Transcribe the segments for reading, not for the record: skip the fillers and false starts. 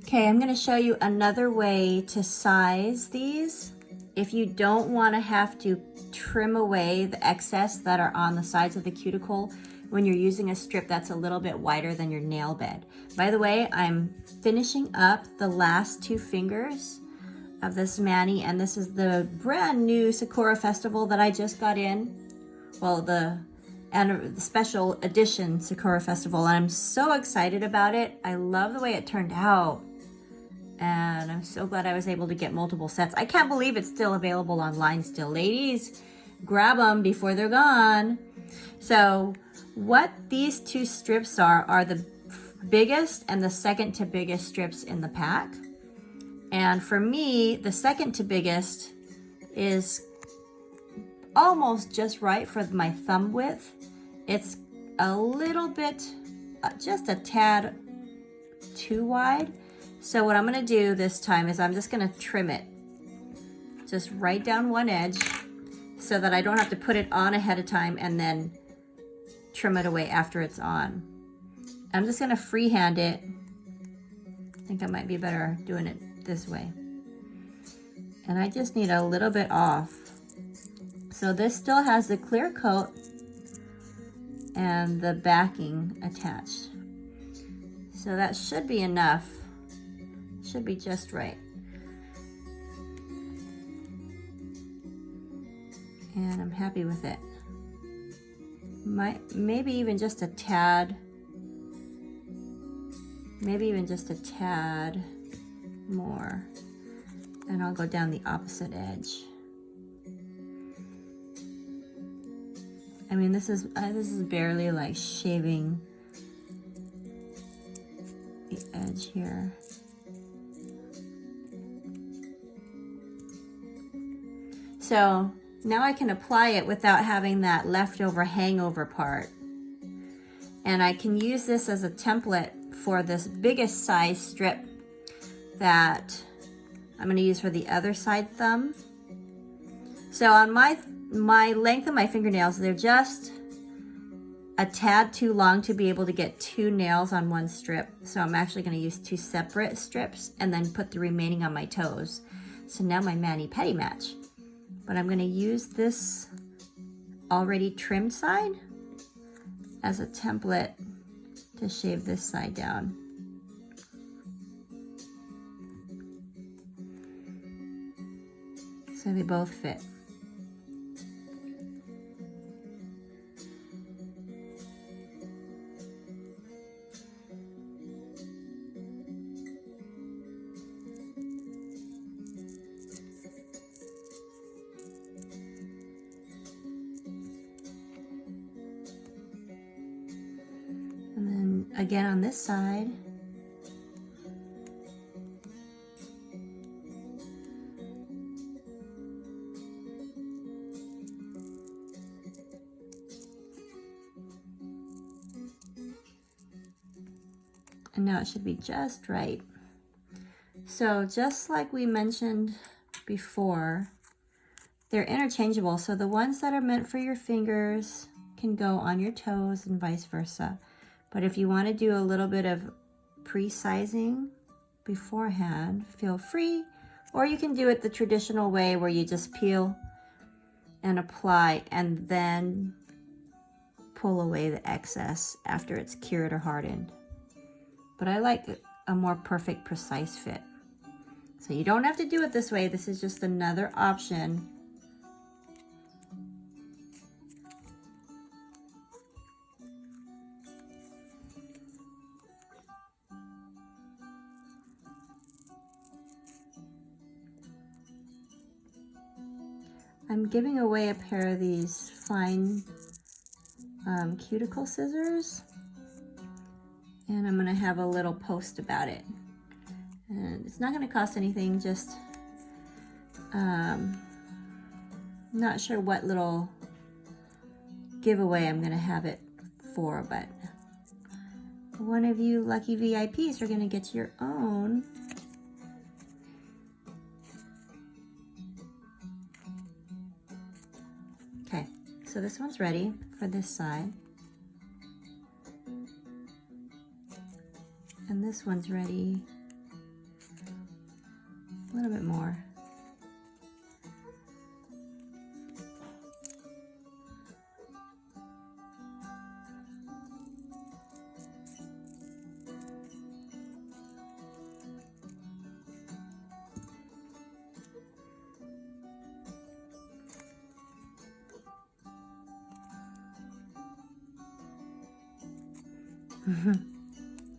Okay, I'm gonna show you another way to size these. If you don't wanna have to trim away the excess that are on the sides of the cuticle when you're using a strip that's a little bit wider than your nail bed. By the way, I'm finishing up the last 2 fingers of this mani, and this is the brand new Sakura Festival that I just got in. Well, the special edition Sakura Festival, and I'm so excited about it. I love the way it turned out, and I'm so glad I was able to get multiple sets. I can't believe it's still available online still. Ladies, grab them before they're gone. So what these 2 strips are the biggest and the second to biggest strips in the pack. And for me, the second to biggest is almost just right for my thumb width. It's a little bit, just a tad too wide. So what I'm gonna do this time is I'm just gonna trim it just right down one edge so that I don't have to put it on ahead of time and then trim it away after it's on. I'm just gonna freehand it. I think I might be better doing it this way. And I just need a little bit off. So this still has the clear coat and the backing attached. So that should be enough. Should be just right. And I'm happy with it. Maybe even just a tad. Maybe even just a tad more. And I'll go down the opposite edge. I mean, this is barely like shaving the edge here. So now I can apply it without having that leftover hangover part. And I can use this as a template for this biggest size strip that I'm going to use for the other side thumb. So on my length of my fingernails, they're just a tad too long to be able to get 2 nails on one strip. So I'm actually going to use 2 separate strips and then put the remaining on my toes. So now my mani-pedi match. But I'm going to use this already trimmed side as a template to shave this side down. So they both fit. And then again on this side, and now it should be just right. So just like we mentioned before, they're interchangeable. So the ones that are meant for your fingers can go on your toes and vice versa. But if you want to do a little bit of pre-sizing beforehand, feel free. Or you can do it the traditional way where you just peel and apply and then pull away the excess after it's cured or hardened. But I like a more perfect, precise fit. So you don't have to do it this way. This is just another option. I'm giving away a pair of these fine cuticle scissors, and I'm gonna have a little post about it. And it's not gonna cost anything, just not sure what little giveaway I'm gonna have it for, but one of you lucky VIPs are gonna get your own. Okay, so this one's ready for this side. And this one's ready A little bit more.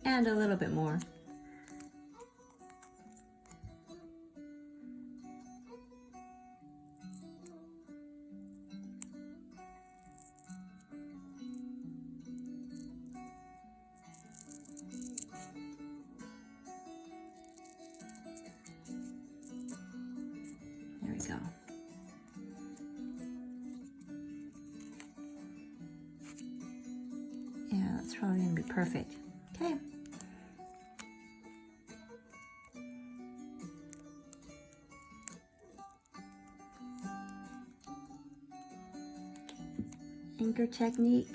And a little bit more. There we go. Yeah, that's probably gonna be perfect. Okay. Anchor technique.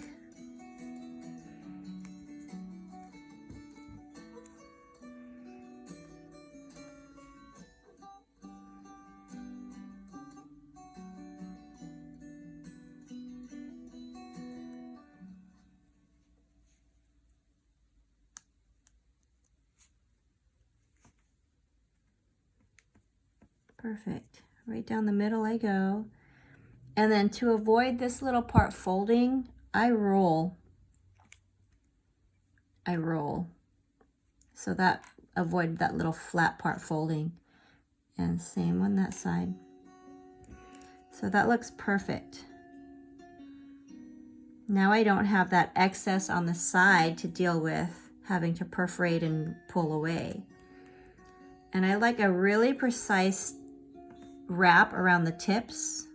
Perfect. Right down the middle I go. And then to avoid this little part folding, I roll. So that avoid that little flat part folding. And same on that side. So that looks perfect. Now I don't have that excess on the side to deal with having to perforate and pull away. And I like a really precise wrap around the tips.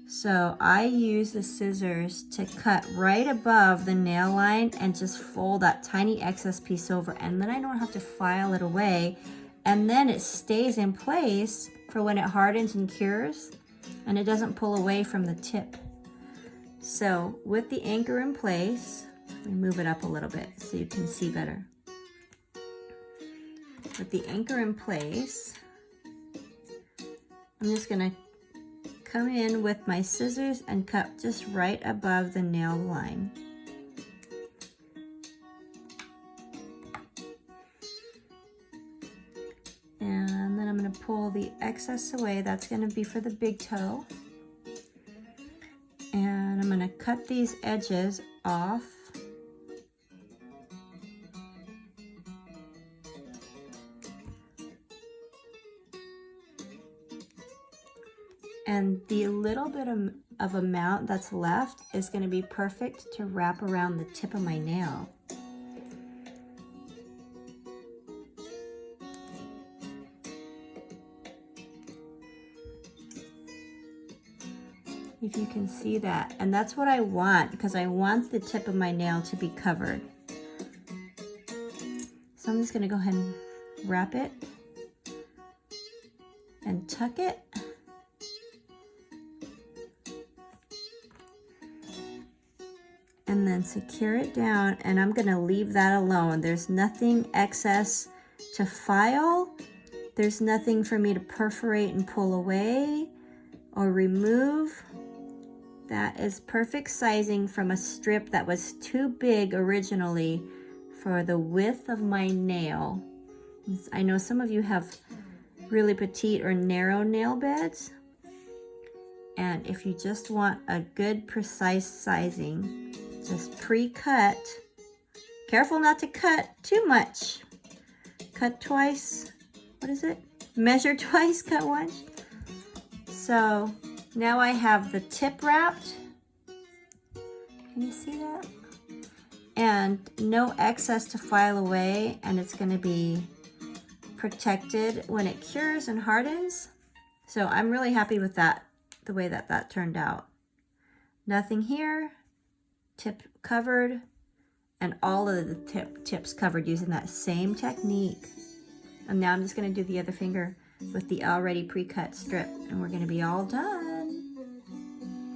So I use the scissors to cut right above the nail line and just fold that tiny excess piece over, and then I don't have to file it away, and then it stays in place for when it hardens and cures, and it doesn't pull away from the tip. So with the anchor in place, let me move it up a little bit so you can see better. With the anchor in place, I'm just gonna come in with my scissors and cut just right above the nail line. And then I'm gonna pull the excess away. That's gonna be for the big toe. And I'm gonna cut these edges off. And the little bit of amount that's left is going to be perfect to wrap around the tip of my nail. If you can see that. And that's what I want, because I want the tip of my nail to be covered. So I'm just going to go ahead and wrap it and tuck it. And then secure it down, and I'm gonna leave that alone. There's nothing excess to file. There's nothing for me to perforate and pull away or remove. That is perfect sizing from a strip that was too big originally for the width of my nail. I know some of you have really petite or narrow nail beds. And if you just want a good precise sizing, just pre-cut. Careful not to cut too much. Cut twice. What is it? Measure twice, cut once. So now I have the tip wrapped. Can you see that? And no excess to file away, and it's going to be protected when it cures and hardens. So I'm really happy with that, the way that that turned out. Nothing here. Tip covered, and all of the tips covered using that same technique. And now I'm just going to do the other finger with the already pre-cut strip, and we're going to be all done.